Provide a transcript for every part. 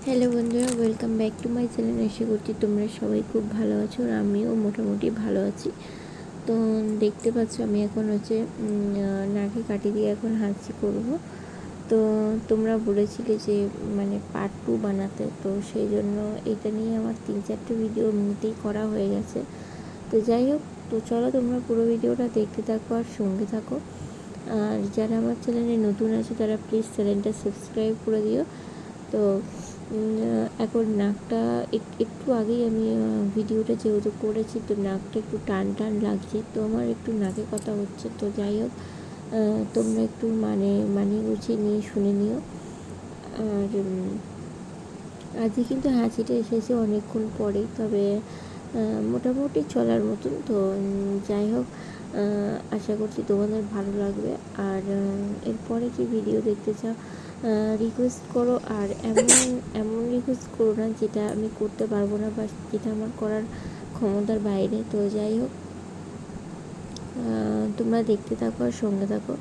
Hello বন্ধুরা, welcome back to my channel. আশা করছি তোমরা সবাই খুব ভালো আছো আর আমিও মোটামুটি ভালো আছি। তো দেখতে পাচ্ছ আমি এখন নাকে কাটি দিয়ে এখন হাঁচি করব। তো তোমরা বলেছিলে যে পার্ট 2 বানাতে, তো সেই জন্য এটা নিয়ে আমার 3-4টে ভিডিও এমনিতেই করা হয়ে গেছে। তো যাই হোক, তো চলো তোমরা পুরো ভিডিওটা দেখতে থাকো আর সঙ্গে থাকো। আর যারা আমার চ্যানেলে নতুন আছে তারা প্লিজ চ্যানেলটা সাবস্ক্রাইব করে দিও। তো এখন নাকটা একটু আগেই আমি ভিডিওটা যেহেতু করেছি, তো নাকটা একটু টান টান লাগছে, তো আমার একটু নাকে কথা হচ্ছে। তো যাই হোক, তোমরা একটু মানিয়ে গুছিয়ে নিয়ে শুনে নিও। আর আজকে কিন্তু হাঁচিটা এসেছে অনেকক্ষণ পরে, তবে মোটামুটি চলার মতন। তো যাই হোক, আশা করছি তোমাদের ভালো লাগবে। আর এরপরে কি ভিডিও দেখতে চাও রিকোয়েস্ট করো, আর এমন এমন রিকোয়েস্ট করো না যেটা আমি করতে পারবো না বা যেটা আমার করার ক্ষমতার বাইরে। তো যাই হোক, তোমরা দেখতে থাকো আর সঙ্গে থাকো।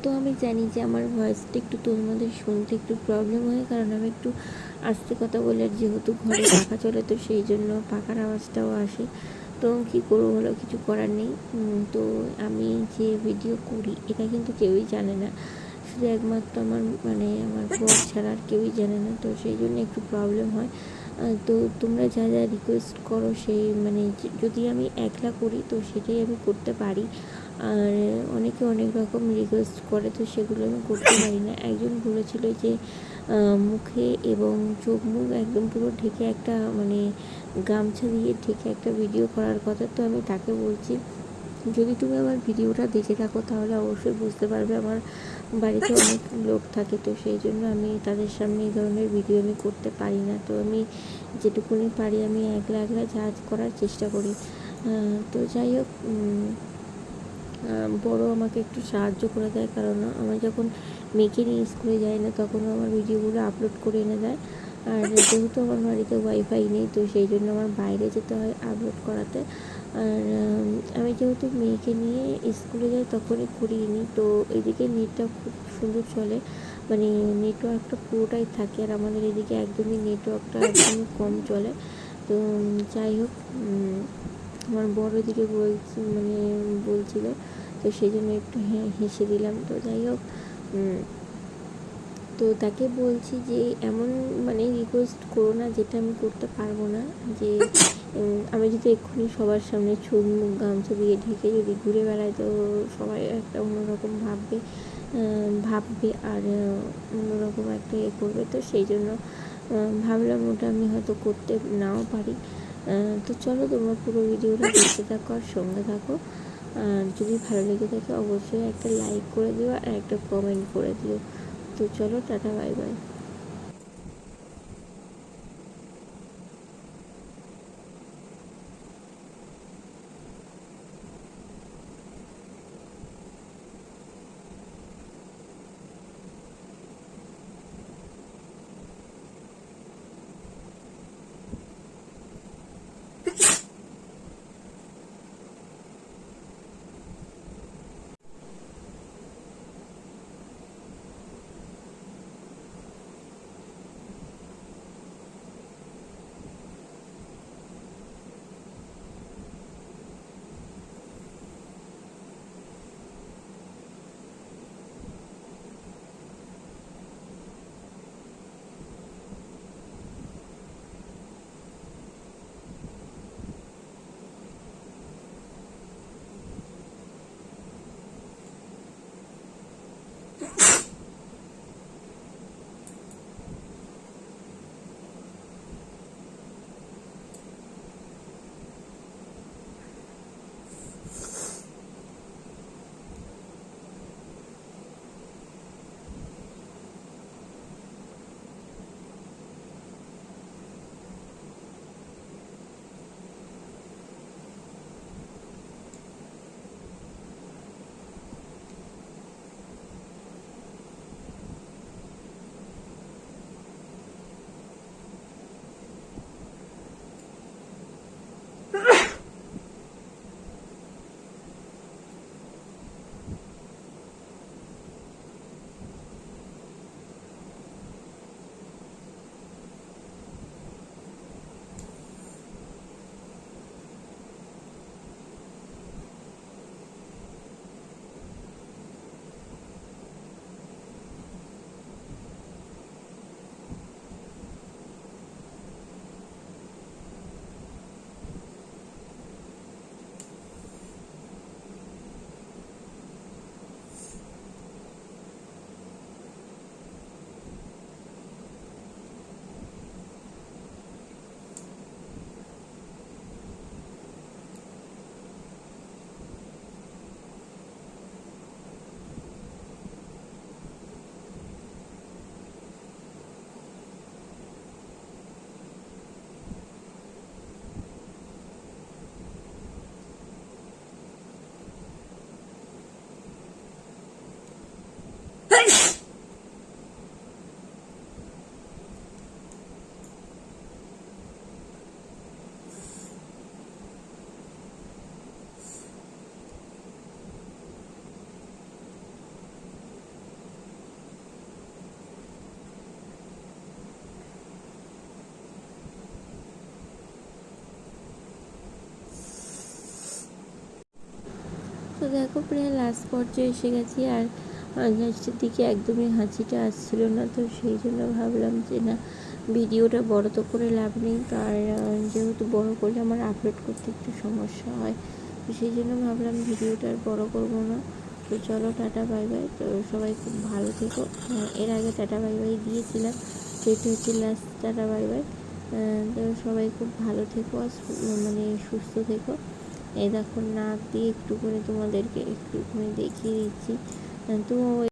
তো আমি জানি যে আমার ভয়েসটা একটু তোমাদের শুনতে একটু প্রবলেম হয়, কারণ আমি একটু আস্তে কথা বলি, আর যেহেতু ঘরে পাখা চলে তো সেই জন্য পাখার আওয়াজটাও আসে। তো কী করবো বলো, কিছু করার নেই। তো আমি যে ভিডিও করি এটা কিন্তু কেউই জানে না, শুধু একমাত্র আমার বর ছাড়া আর কেউই জানে না। তো সেই জন্য একটু প্রবলেম হয়। তো তোমরা যা যা রিকোয়েস্ট করো সেই যদি আমি একলা করি তো সেটাই আমি করতে পারি। আর অনেকে অনেক রকম রিকোয়েস্ট করে, তো সেগুলো আমি করতে পারি না। একজন বলেছিল যে মুখে এবং চোখ মুখ একদম পুরো ঢেকে একটা গামছা দিয়ে ঢেকে একটা ভিডিও করার কথা। তো আমি তাকে বলছি, যদি তুমি আমার ভিডিওটা দেখে থাকো তাহলে অবশ্যই বুঝতে পারবে আমার বাড়িতে অনেক লোক থাকে, তো সেই জন্য আমি তাদের সামনে এই ধরনের ভিডিও আমি করতে পারি না। তো আমি যেটুকুনি পারি আমি একলা একলা যা করার চেষ্টা করি। তো যাই হোক, বড় আমাকে একটু সাহায্য করে দেয়, কারণ আমি যখন মেয়েকে নিয়ে স্কুলে যাই না তখনও আমার ভিডিওগুলো আপলোড করে এনে দেয়। আর যেহেতু আমার বাড়িতে ওয়াইফাই নেই, তো সেই জন্য আমার বাইরে যেতে হয় আপলোড করাতে। আর আমি যেহেতু মেয়েকে নিয়ে স্কুলে যাই তখনই করিয়ে নিই। তো এদিকে নেটটা খুব সুন্দর চলে, নেটওয়ার্কটা পুরোটাই থাকে, আর আমাদের এদিকে একদমই নেটওয়ার্কটা একদমই কম চলে। তো যাই হোক, আমার বড় দিকে বলছিল, তো সেই জন্য একটু হেসে দিলাম। তো যাই হোক, তো তাকে বলছি যে এমন রিকোয়েস্ট করো না যেটা আমি করতে পারবো না। যে আমি যদি এক্ষুনি সবার সামনে চোখ মুখ গামছা দিয়ে ঢেকে যদি ঘুরে বেড়াই তো সবাই একটা অন্যরকম ভাববে আর অন্যরকম একটা করবে। তো সেই জন্য ভাবলাম ওটা আমি হয়তো করতে নাও পারি। তো চলো তোমরা পুরো ভিডিওটা দেখতে থাকো আর সঙ্গে থাকো। আর যদি ভালো লেগে থাকে অবশ্যই একটা লাইক করে দিও আর একটা কমেন্ট করে দিও। তো চলো, টাটা, বাই বাই। দেখো প্রায় লাস্ট পর্যায়ে এসে গেছি, আর লাস্টের দিকে একদমই হাঁচিটা আসছিল না, তো সেই জন্য ভাবলাম যে না, ভিডিওটা বড় তো করে লাভ নেই, কারণ যেহেতু বড় করলে আমার আপলোড করতে একটু সমস্যা হয়, তো সেই জন্য ভাবলাম ভিডিওটা আর বড় করবো না। তো চলো, টাটা বাই বাই। তো সবাই খুব ভালো থেকো। এর আগে টাটা বাই বাই দিয়েছিলাম, তো এটা হচ্ছে লাস্ট টাটা বাই বাই। তো সবাই খুব ভালো থেকো আর মানে সুস্থ থেকো। এই দেখো নাক দিয়ে একটু করে তোমাদেরকে একটুখানি দেখিয়ে দিচ্ছি। তো